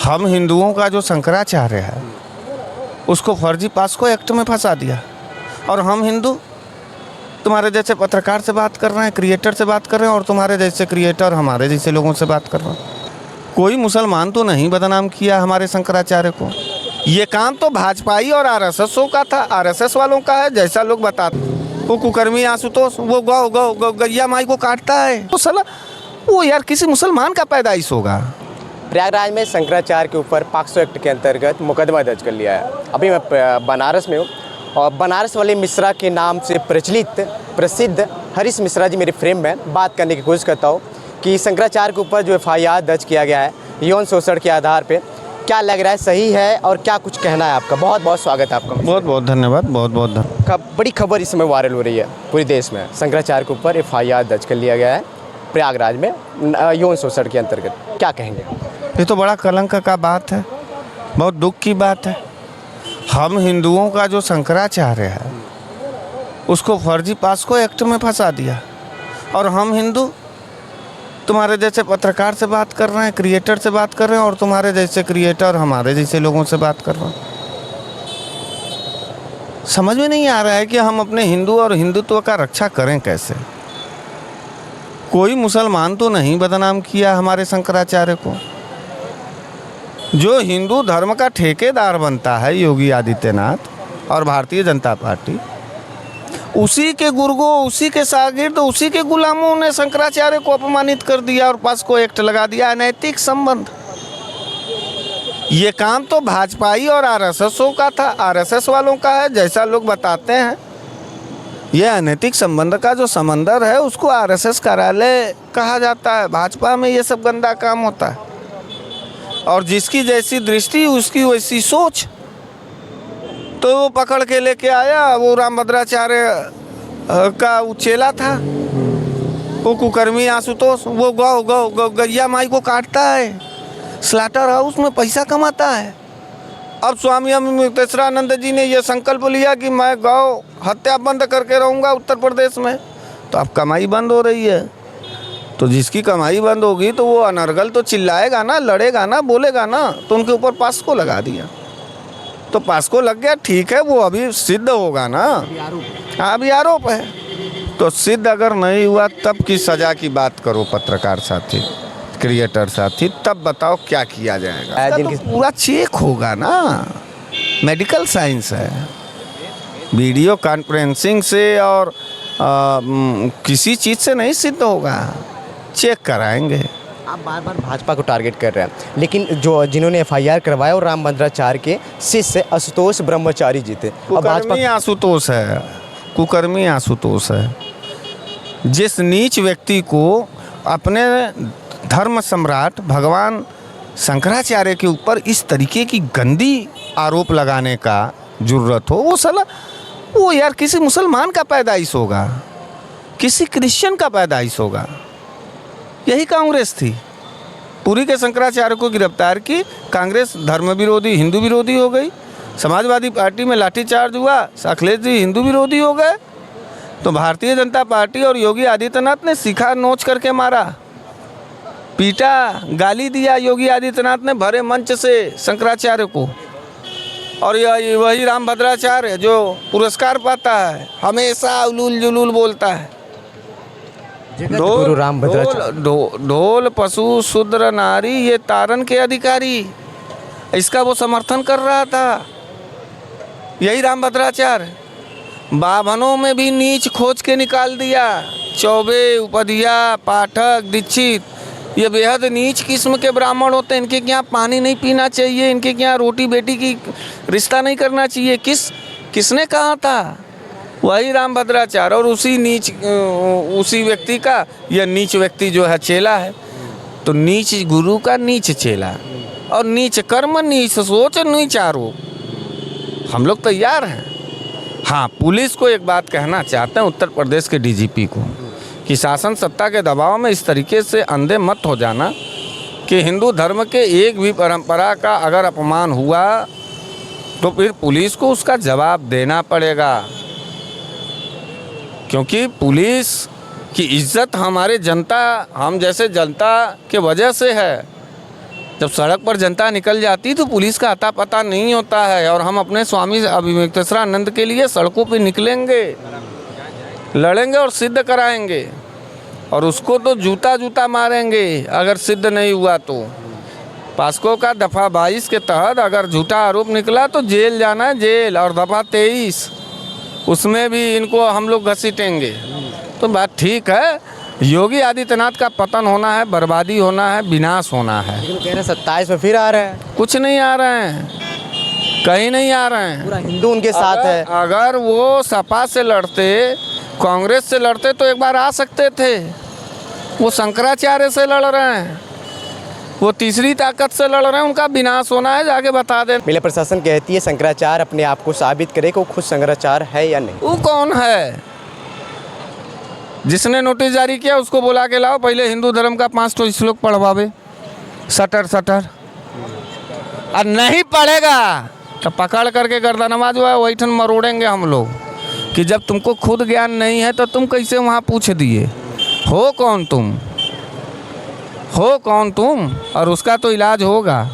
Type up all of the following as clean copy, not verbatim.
हम हिंदुओं का जो शंकराचार्य है उसको फर्जी पास्को एक्ट में फंसा दिया। और हम हिंदू तुम्हारे जैसे पत्रकार से बात कर रहे हैं, क्रिएटर से बात कर रहे हैं, और तुम्हारे जैसे क्रिएटर हमारे जैसे लोगों से बात कर रहे हैं। कोई मुसलमान तो नहीं बदनाम किया हमारे शंकराचार्य को। ये काम तो भाजपाई और आरएसएसओं का था, आरएसएस वालों का है। जैसा लोग बताते, वो कुकर्मी आशुतोष वो गौ गैया माई को काटता है, वो साला वो यार किसी मुसलमान का पैदाइश होगा। प्रयागराज में शंकराचार्य के ऊपर पॉक्सो एक्ट के अंतर्गत मुकदमा दर्ज कर लिया है। अभी मैं बनारस में हूँ और बनारस वाले मिश्रा के नाम से प्रसिद्ध हरीश मिश्रा जी मेरे फ्रेम में बात करने की कोशिश करता हूँ कि शंकराचार्य के ऊपर जो FIR दर्ज किया गया है यौन शोषण के आधार पे, क्या लग रहा है, सही है और क्या कुछ कहना है आपका? बहुत बहुत स्वागत है आपका। बहुत बहुत धन्यवाद, बहुत बहुत धन्यवाद। बड़ी खबर इस समय वायरल हो रही है पूरे देश में। शंकराचार्य के ऊपर FIR दर्ज कर लिया गया है प्रयागराज में यौन शोषण के अंतर्गत, क्या कहेंगे? ये तो बड़ा कलंक का बात है, बहुत दुख की बात है। हम हिंदुओं का जो शंकराचार्य है उसको फर्जी पास्को एक्ट में फंसा दिया। और हम हिंदू तुम्हारे जैसे पत्रकार से बात कर रहे हैं, क्रिएटर से बात कर रहे हैं, और तुम्हारे जैसे क्रिएटर हमारे जैसे लोगों से बात कर रहे हैं। समझ में नहीं आ रहा है कि हम अपने हिंदू और हिंदुत्व का रक्षा करें कैसे। कोई मुसलमान तो नहीं बदनाम किया हमारे शंकराचार्य को। जो हिंदू धर्म का ठेकेदार बनता है योगी आदित्यनाथ और भारतीय जनता पार्टी, उसी के गुर्गो, उसी के शागिर्द, उसी के गुलामों ने शंकराचार्य को अपमानित कर दिया और पास्को एक्ट लगा दिया। अनैतिक संबंध। ये काम तो भाजपाई और आरएसएसओं का था, आरएसएस वालों का है। जैसा लोग बताते हैं, ये अनैतिक संबंध का जो समंदर है उसको आरएसएस कार्यालय कहा जाता है। भाजपा में ये सब गंदा काम होता है। और जिसकी जैसी दृष्टि उसकी वैसी सोच। तो वो पकड़ के लेके आया, वो रामभद्राचार्य का उचेला था, वो कुकर्मी आशुतोष, वो गौ गैया माई को काटता है, स्लाटर हाउस में पैसा कमाता है। अब स्वामी मुक्तेश्वरानंद जी ने यह संकल्प लिया कि मैं गौ हत्या बंद करके रहूँगा उत्तर प्रदेश में। तो अब कमाई बंद हो रही है, तो जिसकी कमाई बंद होगी तो वो अनर्गल तो चिल्लाएगा ना, लड़ेगा ना, बोलेगा ना। तो उनके ऊपर पास्को लगा दिया। तो पास्को लग गया, ठीक है, वो अभी सिद्ध होगा ना। हाँ, अभी आरोप है। तो सिद्ध अगर नहीं हुआ तब की सज़ा की बात करो पत्रकार साथी, क्रिएटर साथी, तब बताओ क्या किया जाएगा। तो पूरा चेक होगा ना। मेडिकल साइंस है, वीडियो कॉन्फ्रेंसिंग से और किसी चीज़ से नहीं सिद्ध होगा, चेक कराएंगे। आप बार बार भाजपा को टारगेट कर रहे हैं, लेकिन जो जिन्होंने FIR करवाया वो रामभद्राचार्य के शिष्य आशुतोष ब्रह्मचारी जी थे। कुकर्मी आशुतोष है, कुकर्मी आशुतोष है। जिस नीच व्यक्ति को अपने धर्म सम्राट भगवान शंकराचार्य के ऊपर इस तरीके की गंदी आरोप लगाने का जरूरत हो, वो साला वो यार किसी मुसलमान का पैदाइश होगा, किसी क्रिश्चियन का पैदाइश होगा। यही कांग्रेस थी, पूरी के शंकराचार्य को गिरफ्तार की। कांग्रेस धर्म विरोधी, हिंदू विरोधी हो गई। समाजवादी पार्टी में लाठीचार्ज हुआ, अखिलेश जी हिंदू विरोधी हो गए। तो भारतीय जनता पार्टी और योगी आदित्यनाथ ने सीखा नोच करके मारा, पीटा, गाली दिया। योगी आदित्यनाथ ने भरे मंच से शंकराचार्य को। और यह वही रामभद्राचार्य जो पुरस्कार पाता है, हमेशा उलूल जुलूल बोलता है। ढोल पशु शूद्र नारी ये तारन के अधिकारी, इसका वो समर्थन कर रहा था। यही रामभद्राचार्य बाभनों में भी नीच खोज के निकाल दिया। चौबे, उपधिया, पाठक, दीक्षित, ये बेहद नीच किस्म के ब्राह्मण होते हैं। इनके यहाँ पानी नहीं पीना चाहिए, इनके यहाँ रोटी बेटी की रिश्ता नहीं करना चाहिए। किसने कहा था? वही रामभद्राचार्य। और उसी व्यक्ति का यह नीच व्यक्ति जो है चेला है। तो नीच गुरु का नीच चेला, और नीच कर्म, नीच सोच, नीच आरोप। हम लोग तैयार हैं। हाँ, पुलिस को एक बात कहना चाहते हैं, उत्तर प्रदेश के DGP को, कि शासन सत्ता के दबाव में इस तरीके से अंधे मत हो जाना कि हिंदू धर्म के एक भी परंपरा का अगर अपमान हुआ तो फिर पुलिस को उसका जवाब देना पड़ेगा। क्योंकि पुलिस की इज्जत हमारे जनता, हम जैसे जनता के वजह से है। जब सड़क पर जनता निकल जाती तो पुलिस का अता पता नहीं होता है। और हम अपने स्वामी अभिमुक्तेश्वरानंद के लिए सड़कों पे निकलेंगे, लड़ेंगे और सिद्ध कराएंगे, और उसको तो जूता जूता मारेंगे अगर सिद्ध नहीं हुआ तो। पास्को का दफ़ा 22 के तहत अगर झूठा आरोप निकला तो जेल जाना है, जेल। और दफ़ा 23 उसमें भी इनको हम लोग घसीटेंगे। तो बात ठीक है, योगी आदित्यनाथ का पतन होना है, बर्बादी होना है, विनाश होना है। लेकिन कह रहे हैं 27 में फिर आ रहे हैं, कुछ नहीं आ रहे हैं, कहीं नहीं आ रहे हैं। पूरा हिंदू उनके साथ है। अगर वो सपा से लड़ते, कांग्रेस से लड़ते तो एक बार आ सकते थे। वो शंकराचार्य से लड़ रहे हैं, वो तीसरी ताकत से लड़ रहे हैं, उनका विनाश होना है, जाके बता दें। महिला प्रशासन कहती है शंकराचार्य अपने आप को साबित करे कि वो खुद शंकराचार्य है या नहीं। वो कौन है? जिसने नोटिस जारी किया उसको बुला के लाओ, पहले हिंदू धर्म का 5 श्लोक पढ़वावे, सटर सटर। और नहीं पढ़ेगा तो पकड़ करके गर्दनवा जो है वही ठन मरोड़ेंगे हम लोग, कि जब तुमको खुद ज्ञान नहीं है तो तुम कैसे वहाँ पूछ दिए? हो कौन तुम, हो कौन तुम? और उसका तो इलाज होगा,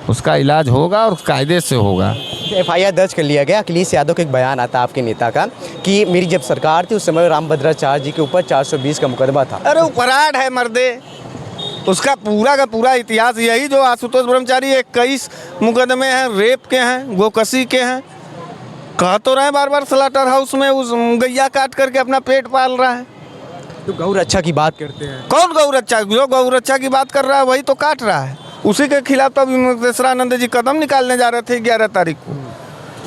उसका इलाज होगा और कायदे से होगा। FIR दर्ज कर लिया गया। अखिलेश यादव का एक बयान आता है आपके नेता का कि मेरी जब सरकार थी उस समय रामभद्राचार्य जी के ऊपर 420 का मुकदमा था। अरे उपराड है मर्दे, उसका पूरा का पूरा इतिहास यही जो आशुतोष ब्रह्मचारी 21 मुकदमे हैं, रेप के हैं, गोकशी के हैं। कह तो रहे बार बार स्लॉटर हाउस में उस गैया काट करके अपना पेट पाल रहा है। तो गौ रक्षा की बात करते हैं। कौन गौ रक्षा? जो गौ रक्षा की बात कर रहा है वही तो काट रहा है। उसी के खिलाफ तो अभिमुक्तेश्वरानंद जी कदम निकालने जा रहे थे 11 तारीख को,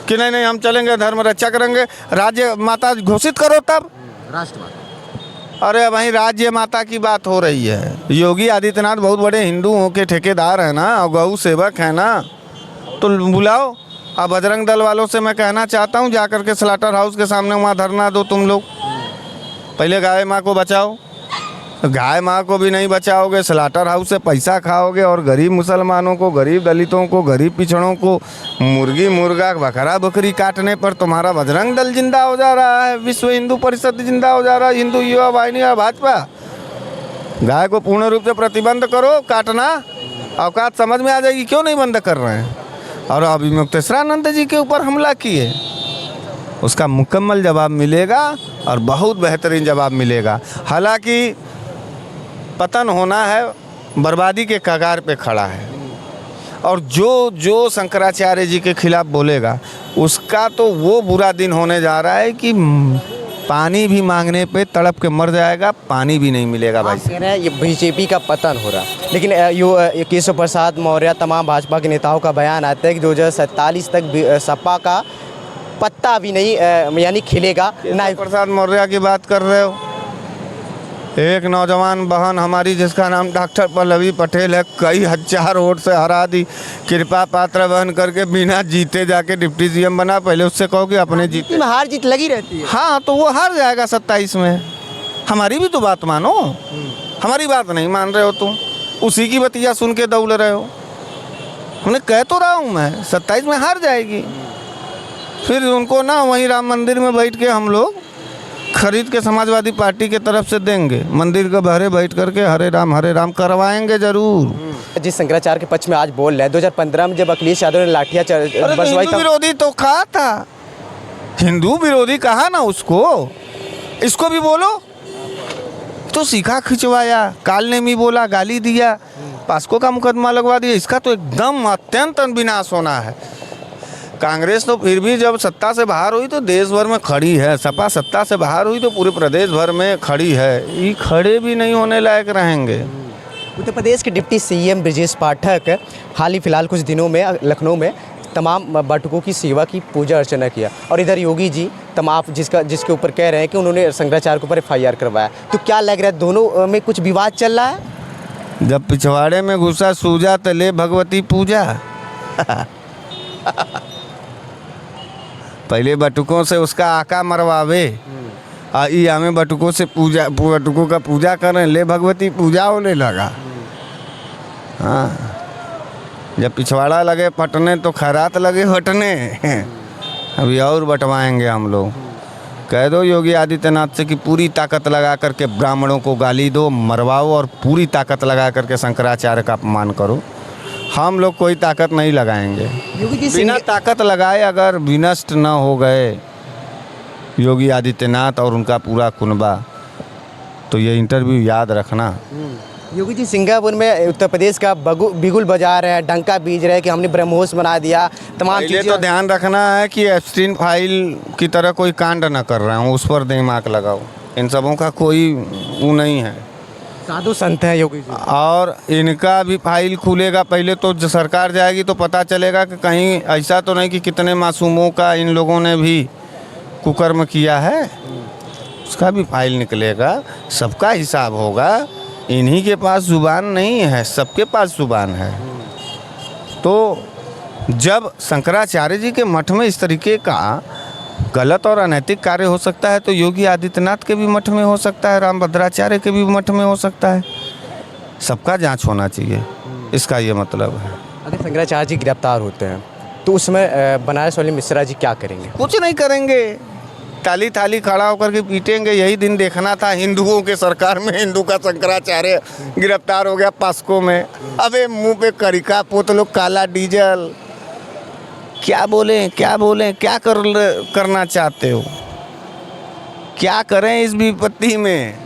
कि नहीं नहीं हम चलेंगे, धर्म रक्षा करेंगे, राज्य माता घोषित करो तब। राष्ट्रवाद। अरे वहीं राज्य माता की बात हो रही है। योगी आदित्यनाथ बहुत बड़े हिंदुओं के ठेकेदार हैं ना, और गौ सेवक हैं ना, तो बुलाओ। अब बजरंग दल वालों से मैं कहना चाहता हूँ, जा करके स्लॉटर हाउस के सामने वहाँ धरना दो तुम लोग। पहले गाय माँ को बचाओ, गाय माँ को भी नहीं बचाओगे, स्लॉटर हाउस से पैसा खाओगे, और गरीब मुसलमानों को, गरीब दलितों को, गरीब पिछड़ों को मुर्गी मुर्गा बकरा बकरी काटने पर तुम्हारा बजरंग दल जिंदा हो जा रहा है, विश्व हिंदू परिषद जिंदा हो जा रहा है, हिंदू युवा वाहिनी और भाजपा। गाय को पूर्ण रूप से प्रतिबंध करो काटना, औकात समझ में आ जाएगी, क्यों नहीं बंद कर रहे हैं? और अभिमुक्तेश्वरानंद जी के ऊपर हमला किए, उसका मुकम्मल जवाब मिलेगा और बहुत बेहतरीन जवाब मिलेगा। हालांकि पतन होना है, बर्बादी के कगार पे खड़ा है, और जो शंकराचार्य जी के खिलाफ बोलेगा उसका तो वो बुरा दिन होने जा रहा है कि पानी भी मांगने पे तड़प के मर जाएगा, पानी भी नहीं मिलेगा भाई। कह रहे हैं ये बीजेपी का पतन हो रहा है, लेकिन केशव प्रसाद मौर्य तमाम भाजपा के नेताओं का बयान आता है कि 2047 तक सपा का पत्ता भी नहीं यानी खिलेगा। केशव प्रसाद मौर्य की बात कर रहे हो? एक नौजवान बहन हमारी जिसका नाम डॉक्टर पल्लवी पटेल है, कई हजार वोट से हरा दी, कृपा पात्र बहन करके बिना जीते जाके डिप्टी CM बना। पहले उससे कहो कि अपने जीते में हार जीत लगी रहती है। हाँ तो वो हार जाएगा 27 में। हमारी भी तो बात मानो, हमारी बात नहीं मान रहे हो तुम, उसी की बतिया सुन के दौड़ रहे हो। हमने कह तो रहा हूँ मैं 27 में हार जाएगी। फिर उनको ना वहीं राम मंदिर में बैठ के हम लोग खरीद के समाजवादी पार्टी के तरफ से देंगे, मंदिर के बहरे बैठ करके हरे राम करवाएंगे जरूर। जिस शंकराचार्य के पक्ष में आज बोल रहे हैं, 2015 में जब अखिलेश यादव ने लाठियां बरसवाई हिंदू विरोधी तो कहा था, हिंदू विरोधी कहा ना उसको, इसको भी बोलो तो सीखा खिंचवाया, कालनेमी बोला, गाली दिया, पास्को का मुकदमा लगवा दिया। इसका तो एकदम अत्यंत विनाश होना है। कांग्रेस तो फिर भी जब सत्ता से बाहर हुई तो देश भर में खड़ी है, सपा सत्ता से बाहर हुई तो पूरे प्रदेश भर में खड़ी है, ये खड़े भी नहीं होने लायक रहेंगे। उत्तर प्रदेश के डिप्टी CM ब्रजेश पाठक हाल ही फिलहाल कुछ दिनों में लखनऊ में तमाम बटुकों की सेवा की पूजा अर्चना किया, और इधर योगी जी तमाम जिसके ऊपर कह रहे हैं कि उन्होंने शंकराचार्य के ऊपर FIR करवाया। तो क्या लग रहा है दोनों में कुछ विवाद चल रहा है? जब पिछवाड़े में घुसा सूजा तो ले भगवती पूजा। पहले बटुकों से उसका आका मरवावे, आई हमें बटुकों से पूजा, बटुकों का पूजा करें, ले भगवती पूजा होने लगा। हाँ जब पिछवाड़ा लगे फटने तो खैरात लगे हटने। अभी और बंटवाएंगे हम लोग। कह दो योगी आदित्यनाथ से कि पूरी ताकत लगा करके ब्राह्मणों को गाली दो, मरवाओ, और पूरी ताकत लगा करके शंकराचार्य का अपमान करो। हम लोग कोई ताकत नहीं लगाएंगे। योगी जी बिना ताकत लगाए अगर विनष्ट न हो गए योगी आदित्यनाथ और उनका पूरा कुनबा, तो ये इंटरव्यू याद रखना। योगी जी सिंगापुर में उत्तर प्रदेश का बिगुल बजा रहे हैं, डंका बीज रहे हैं कि हमने ब्रह्मोस बना दिया, तमाम पहले चीज़ें। तो ध्यान रखना है कि एप्स्टीन फाइल की तरह कोई कांड न कर रहा हूँ, उस पर दिमाग लगाओ। इन सबों का कोई वो नहीं है। साधु संत हैं योगी जी। और इनका भी फाइल खुलेगा, पहले तो जो सरकार जाएगी तो पता चलेगा कि कहीं ऐसा तो नहीं कि कितने मासूमों का इन लोगों ने भी कुकर्म किया है। उसका भी फाइल निकलेगा, सबका हिसाब होगा। इन्हीं के पास जुबान नहीं है, सबके पास जुबान है। तो जब शंकराचार्य जी के मठ में इस तरीके का गलत और अनैतिक कार्य हो सकता है तो योगी आदित्यनाथ के भी मठ में हो सकता है, रामभद्राचार्य के भी मठ में हो सकता है। सबका जांच होना चाहिए, इसका ये मतलब है। अगर शंकराचार्य जी गिरफ्तार होते हैं तो उसमें बनारस वाले मिश्रा जी क्या करेंगे? कुछ नहीं करेंगे, ताली थाली खड़ा होकर के पीटेंगे। यही दिन देखना था हिंदुओं के सरकार में, हिंदू का शंकराचार्य गिरफ्तार हो गया पास्को में। अबे मुंह पे करिका पोत लो, काला डीजल। क्या बोलें क्या बोलें, क्या करना चाहते हो, क्या करें इस विपत्ति में?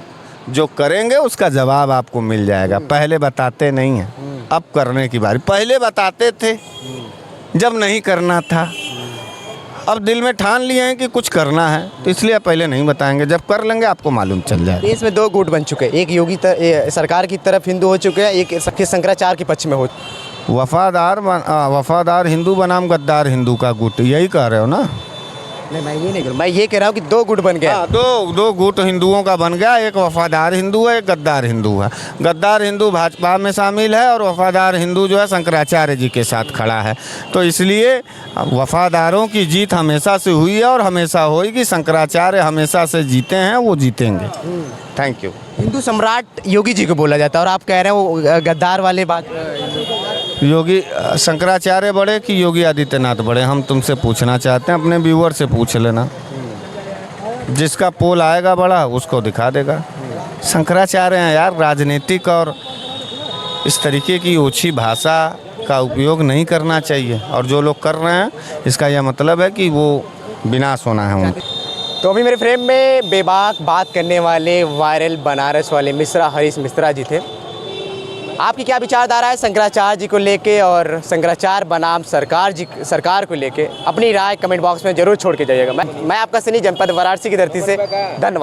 जो करेंगे उसका जवाब आपको मिल जाएगा। पहले बताते नहीं हैं, अब करने की बारी। पहले बताते थे जब नहीं करना था, अब दिल में ठान लिए हैं कि कुछ करना है तो इसलिए पहले नहीं बताएंगे। जब कर लेंगे आपको मालूम चल जाएगा। देश में दो गुट बन चुके हैं, एक योगी सरकार की तरफ हिंदू हो चुके हैं, एक शंकराचार्य के पक्ष में हो। वफादार हिंदू बनाम गद्दार हिंदू का गुट, यही कह रहे हो ना? नहीं, मैं ये नहीं कह रहा, मैं ये कह रहा हूँ कि दो गुट बन गया। दो गुट हिंदुओं का बन गया। एक वफादार हिंदू है, एक गद्दार हिंदू है। गद्दार हिंदू भाजपा में शामिल है और वफादार हिंदू जो है शंकराचार्य जी के साथ खड़ा है। तो इसलिए वफादारों की जीत हमेशा से हुई है और हमेशा होगी। शंकराचार्य हमेशा से जीते हैं, वो जीतेंगे। Thank you. हिंदू सम्राट योगी जी को बोला जाता है और आप कह रहे हैं वो गद्दार वाले बात। योगी शंकराचार्य बड़े कि योगी आदित्यनाथ बड़े, हम तुमसे पूछना चाहते हैं, अपने व्यूअर से पूछ लेना। जिसका पोल आएगा बड़ा उसको दिखा देगा। शंकराचार्य हैं यार, राजनीतिक और इस तरीके की ओछी भाषा का उपयोग नहीं करना चाहिए। और जो लोग कर रहे हैं इसका यह मतलब है कि वो विनाश होना है उनका। तो अभी मेरे फ्रेम में बेबाक बात करने वाले वायरल बनारस वाले मिश्रा हरीश मिश्रा जी थे। आपकी क्या विचारधारा है शंकराचार्य जी को लेके और शंकराचार्य बनाम सरकार को लेके? अपनी राय कमेंट बॉक्स में जरूर छोड़ के जाइएगा। मैं आपका सनी, जनपद वाराणसी की धरती से। धन्यवाद।